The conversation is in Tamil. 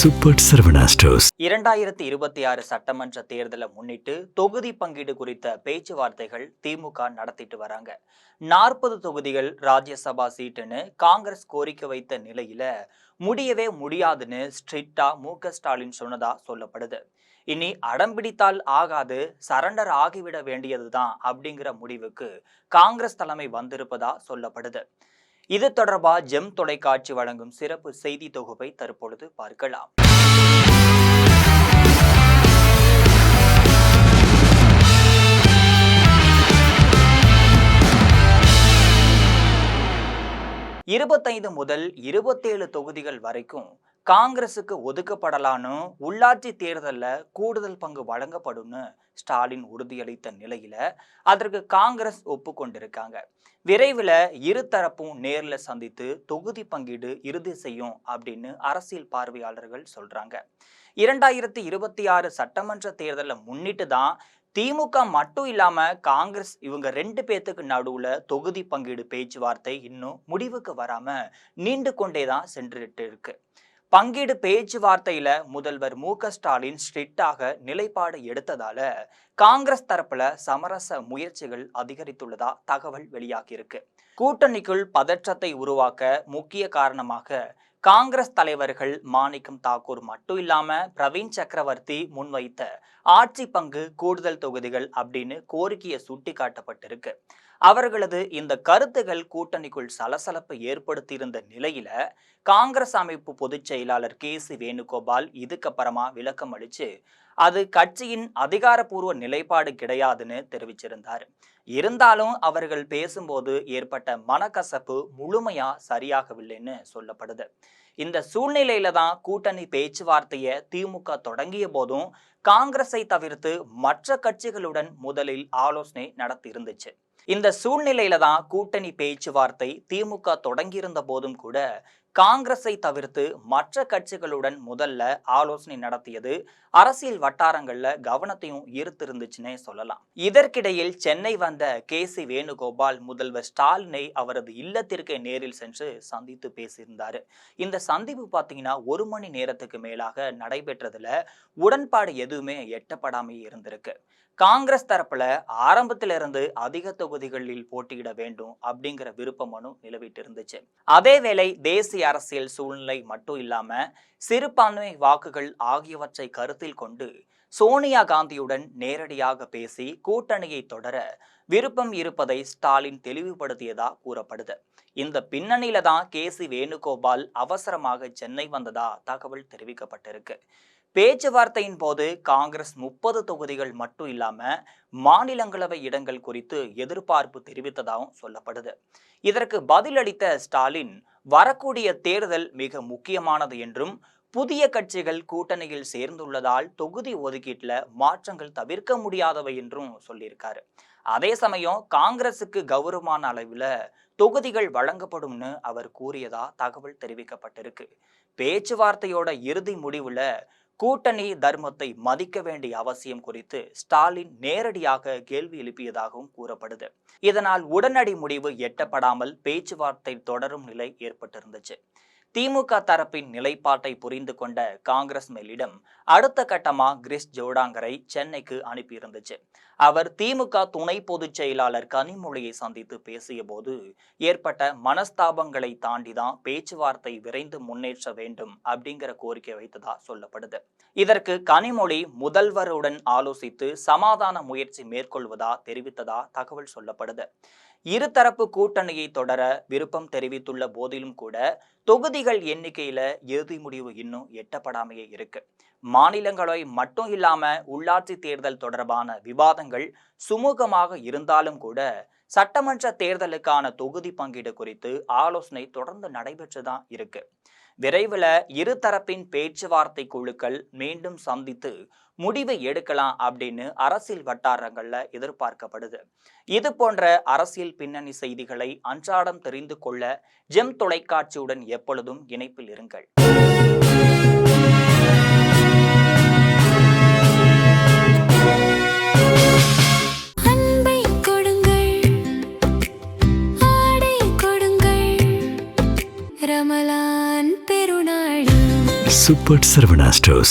சூப்பர் சரவணா ஸ்டோர்ஸ் 2026 சட்டமன்ற தேர்தலை முன்னிட்டு தொகுதி பங்கீடு குறித்த பேச்சுவார்த்தைகள் திமுக நடத்திட்டு வராங்க. 40 தொகுதிகள் ராஜ்யசபா சீட்டுன்னு காங்கிரஸ் கோரிக்கை வைத்த நிலையில முடியவே முடியாதுன்னு ஸ்ட்ரிக்டா மு.க. ஸ்டாலின் சொன்னதா சொல்லப்படுது. இனி அடம்பிடித்தால் ஆகாது, சரண்டர் ஆகிவிட வேண்டியதுதான் அப்படிங்கிற முடிவுக்கு காங்கிரஸ் தலைமை வந்திருப்பதா சொல்லப்படுது. இது தொடர்பா ஜெம் தொலைக்காட்சி வழங்கும் சிறப்பு செய்தி தொகுப்பை தற்பொழுது பார்க்கலாம். இருபத்தைந்து முதல் 27 தொகுதிகள் வரைக்கும் காங்கிரசுக்கு ஒதுக்கப்படலான்னு உள்ளாட்சி தேர்தலில் கூடுதல் பங்கு வழங்கப்படும்னு ஸ்டாலின் உறுதியளித்த நிலையில அதற்கு காங்கிரஸ் ஒப்புக்கொண்டிருக்காங்க. விரைவில் இருதரப்பும் நேரில் சந்தித்து தொகுதி பங்கீடு இறுதி செய்யும் அப்படின்னு அரசியல் பார்வையாளர்கள் சொல்றாங்க. 2026 சட்டமன்ற தேர்தலை முன்னிட்டு தான் திமுக மட்டும் இல்லாம காங்கிரஸ் இவங்க 2 பேத்துக்கு நடுவுல தொகுதி பங்கீடு பேச்சுவார்த்தை இன்னும் முடிவுக்கு வராம நீண்டு கொண்டேதான் சென்றுட்டு இருக்கு. பங்கீடு பேச்சுவார்த்தையில முதல்வர் மு.க. ஸ்டாலின் ஸ்ட்ரிக்டாக நிலைப்பாடு எடுத்ததால காங்கிரஸ் தரப்புல சமரச முயற்சிகள் அதிகரித்துள்ளதா தகவல் வெளியாகி இருக்கு. கூட்டணிக்குள் பதற்றத்தை உருவாக்க முக்கிய காரணமாக காங்கிரஸ் தலைவர்கள் மாணிக்கம் தாக்கூர் மட்டும் இல்லாம பிரவீன் சக்கரவர்த்தி முன்வைத்த ஆட்சி பங்கு கூடுதல் தொகுதிகள் அப்படின்னு கோரிக்கையை சுட்டி காட்டப்பட்டிருக்கு. அவர்களது இந்த கருத்துகள் கூட்டணிக்குள் சலசலப்பை ஏற்படுத்தியிருந்த நிலையில காங்கிரஸ் அமைப்பு பொதுச் செயலாளர் கே.சி. வேணுகோபால் இதுக்கப்புறமா விளக்கம் அளிச்சு அது கட்சியின் அதிகாரப்பூர்வ நிலைப்பாடு கிடையாதுன்னு தெரிவிச்சிருந்தார். இருந்தாலும் அவர்கள் பேசும்போது ஏற்பட்ட மனக்கசப்பு முழுமையா சரியாகவில்லைன்னு சொல்லப்படுது. இந்த சூழ்நிலையில தான் கூட்டணி பேச்சுவார்த்தையை திமுக தொடங்கிய போதும் காங்கிரஸை தவிர்த்து மற்ற கட்சிகளுடன் முதலில் ஆலோசனை நடத்தி இருந்துச்சு. இந்த சூழ்நிலையில தான் கூட்டணி பேச்சுவார்த்தை திமுக தொடங்கியிருந்த போதும் கூட காங்கிரஸை தவிர்த்து மற்ற கட்சிகளுடன் முதல்ல ஆலோசனை நடத்தியது அரசியல் வட்டாரங்கள்ல கவனத்தையும் ஈர்த்திருந்துச்சுன்னே சொல்லலாம். இதற்கிடையில் சென்னை வந்த கே.சி. வேணுகோபால் முதல்வர் ஸ்டாலினை அவரது இல்லத்திற்கு நேரில் சென்று சந்தித்து பேசியிருந்தாரு. இந்த சந்திப்பு பார்த்தீங்கன்னா 1 மணி நேரத்துக்கு மேலாக நடைபெற்றதுல உடன்பாடு எதுவுமே எட்டப்படாமே இருந்திருக்கு. காங்கிரஸ் தரப்புல ஆரம்பத்திலிருந்து அதிக தொகுதிகளில் போட்டியிட வேண்டும் அப்படிங்கிற விருப்ப மனு நிலவிட்டு இருந்துச்சு. அதேவேளை தேசிய அரசியல் சூழ்நிலை மட்டும் இல்லாம சிறுபான்மை வாக்குகள் ஆகியவற்றை கருத்தில் கொண்டு சோனியா காந்தியுடன் நேரடியாக பேசி கூட்டணியை தொடர விருப்பம் இருப்பதை ஸ்டாலின் தெளிவுபடுத்தியதா கூறப்படுது. இந்த பின்னணியில தான் கே.சி. வேணுகோபால் அவசரமாக சென்னை வந்ததா தகவல் தெரிவிக்கப்பட்டிருக்கு. பேச்சுவார்த்தையின் போது காங்கிரஸ் 30 தொகுதிகள் மட்டும் இல்லாம மாநிலங்களவை இடங்கள் குறித்து எதிர்பார்ப்பு தெரிவித்ததாகவும் சொல்லப்படுது. இதற்கு பதிலளித்த ஸ்டாலின் வரக்கூடிய தேர்தல் மிக முக்கியமானது என்றும் புதிய கட்சிகள் கூட்டணியில் சேர்ந்துள்ளதால் தொகுதி ஒதுக்கீட்டுல மாற்றங்கள் தவிர்க்க முடியாதவை என்றும் சொல்லியிருக்காரு. அதே சமயம் காங்கிரசுக்கு கௌரவமான அளவுல தொகுதிகள் வழங்கப்படும்னு அவர் கூறியதா தகவல் தெரிவிக்கப்பட்டிருக்கு. பேச்சுவார்த்தையோட இறுதி முடிவுல கூட்டணி தர்மத்தை மதிக்க வேண்டிய அவசியம் குறித்து ஸ்டாலின் நேரடியாக கேள்வி எழுப்பியதாகவும் கூறப்படுது. இதனால் உடனடி முடிவு எட்டப்படாமல் பேச்சுவார்த்தை தொடரும் நிலை ஏற்பட்டிருந்துச்சு. திமுக தரப்பின் நிலைப்பாட்டை புரிந்து கொண்ட காங்கிரஸ் மேலிடம் அடுத்த கட்டமா கிரிஷ் ஜோடாங்கரை சென்னைக்கு அனுப்பியிருந்துச்சு. அவர் திமுக துணை பொதுச் செயலாளர் கனிமொழியை சந்தித்து பேசிய போது ஏற்பட்ட மனஸ்தாபங்களை தாண்டிதான் பேச்சுவார்த்தை விரைந்து முன்னேற்ற வேண்டும் அப்படிங்கிற கோரிக்கை வைத்ததா சொல்லப்படுது. இதற்கு கனிமொழி முதல்வருடன் ஆலோசித்து சமாதான முயற்சி மேற்கொள்வதா தெரிவித்ததா தகவல் சொல்லப்படுது. இருதரப்பு கூட்டணியை தொடர விருப்பம் தெரிவித்துள்ள போதிலும் கூட தொகுதிகள் எண்ணிக்கையில இறுதி முடிவு இன்னும் எட்டப்படாமையே இருக்கு. மாநிலங்களவை மட்டும் இல்லாம உள்ளாட்சி தேர்தல் தொடர்பான விவாதங்கள் சுமூகமாக இருந்தாலும் கூட சட்டமன்ற தேர்தலுக்கான தொகுதி பங்கீடு குறித்து ஆலோசனை தொடர்ந்து நடைபெற்றுதான் இருக்கு. விரைவில் இருதரப்பின் பேச்சுவார்த்தை குழுக்கள் மீண்டும் சந்தித்து முடிவை எடுக்கலாம் அப்படின்னு அரசியல் வட்டாரங்கள்ல எதிர்பார்க்கப்படுது. இது போன்ற அரசியல் பின்னணி செய்திகளை அன்றாடம் தெரிந்து கொள்ள ஜெம் தொலைக்காட்சியுடன் எப்பொழுதும் இணைப்பில் இருங்கள். ரமலான் பெருநாள் சூப்பர் சரவணா ஸ்டோர்ஸ்.